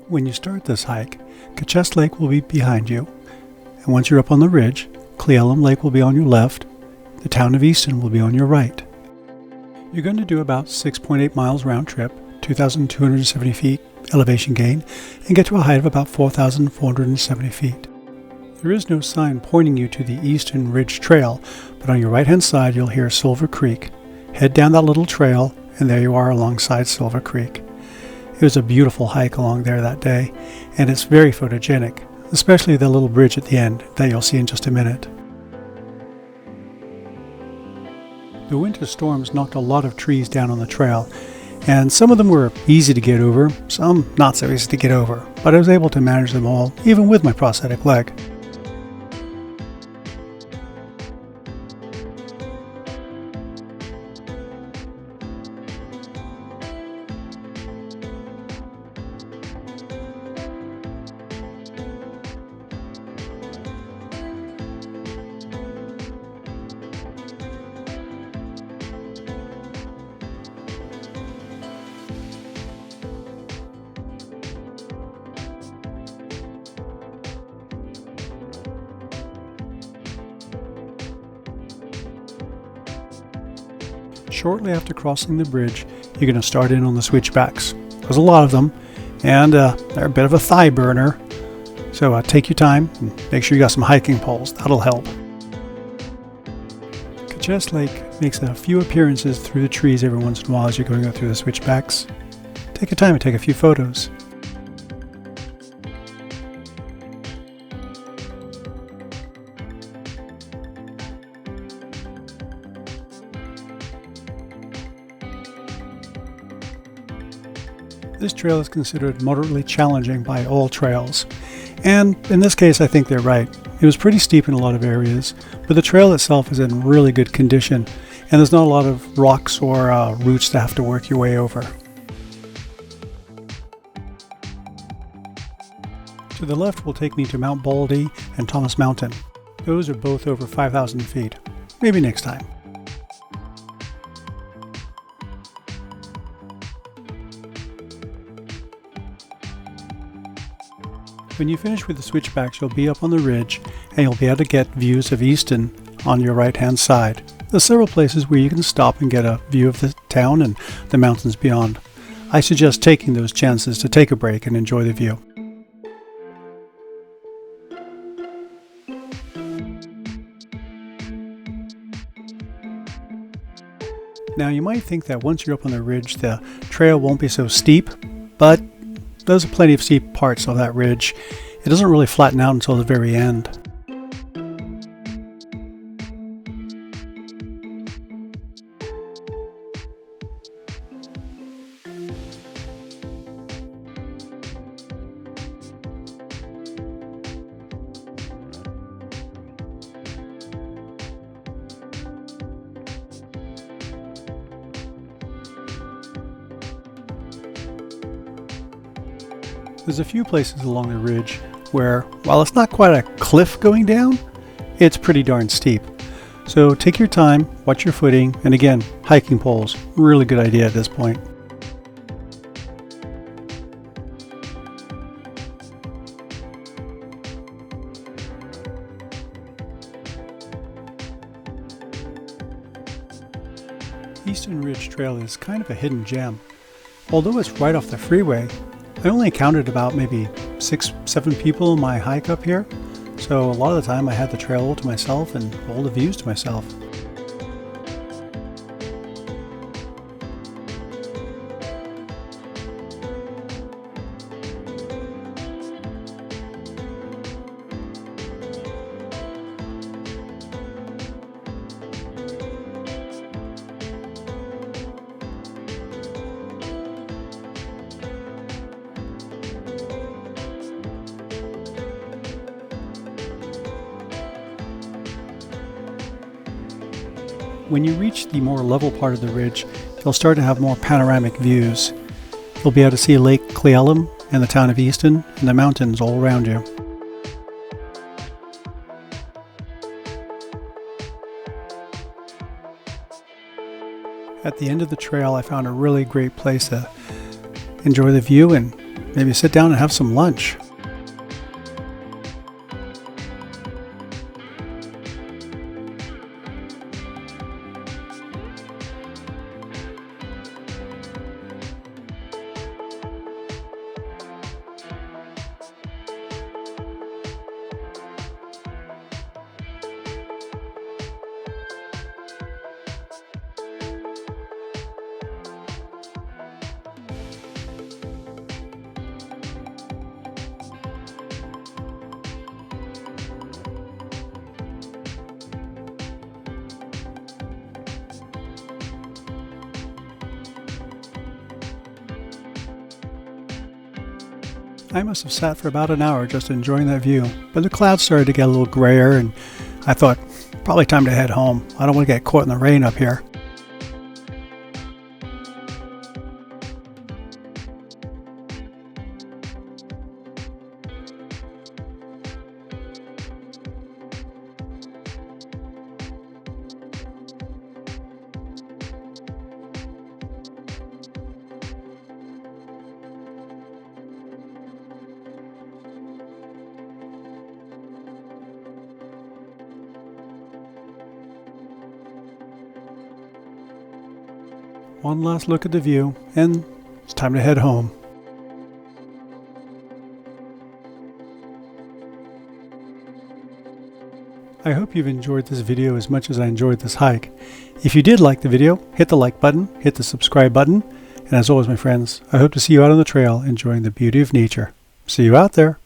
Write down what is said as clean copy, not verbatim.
When you start this hike, Cascade Lake will be behind you, and once you're up on the ridge, Cle Ellum Lake will be on your left, the town of Easton will be on your right. You're going to do about 6.8 miles round trip, 2,270 feet elevation gain, and get to a height of about 4,470 feet. There is no sign pointing you to the Easton Ridge Trail, but on your right-hand side you'll hear Silver Creek. Head down that little trail, and there you are alongside Silver Creek. It was a beautiful hike along there that day, and it's very photogenic, especially the little bridge at the end that you'll see in just a minute. The winter storms knocked a lot of trees down on the trail, and some of them were easy to get over, some not so easy to get over, but I was able to manage them all, even with my prosthetic leg. Shortly after crossing the bridge, you're going to start in on the switchbacks. There's a lot of them, and they're a bit of a thigh burner. So take your time and make sure you got some hiking poles. That'll help. Cascade Lake makes a few appearances through the trees every once in a while as you're going through the switchbacks. Take your time and take a few photos. This trail is considered moderately challenging by all trails, and in this case I think they're right. It was pretty steep in a lot of areas, but the trail itself is in really good condition, and there's not a lot of rocks or roots to have to work your way over. To the left will take me to Mount Baldy and Thomas Mountain. Those are both over 5,000 feet. Maybe next time. When you finish with the switchbacks, you'll be up on the ridge and you'll be able to get views of Easton on your right hand side. There's several places where you can stop and get a view of the town and the mountains beyond. I suggest taking those chances to take a break and enjoy the view. Now you might think that once you're up on the ridge the trail won't be so steep, but there's plenty of steep parts of that ridge. It doesn't really flatten out until the very end. There's a few places along the ridge where, while it's not quite a cliff going down, it's pretty darn steep. So take your time, watch your footing, and again, hiking poles, really good idea at this point. Easton Ridge Trail is kind of a hidden gem. Although it's right off the freeway, I only counted about maybe 6-7 people on my hike up here, so a lot of the time I had the trail all to myself and all the views to myself. When you reach the more level part of the ridge, you'll start to have more panoramic views. You'll be able to see Lake Cle Ellum and the town of Easton and the mountains all around you. At the end of the trail, I found a really great place to enjoy the view and maybe sit down and have some lunch. I must have sat for about an hour just enjoying that view, but the clouds started to get a little grayer and I thought, probably time to head home. I don't want to get caught in the rain up here. One last look at the view, and it's time to head home. I hope you've enjoyed this video as much as I enjoyed this hike. If you did like the video, hit the like button, hit the subscribe button, and as always, my friends, I hope to see you out on the trail enjoying the beauty of nature. See you out there.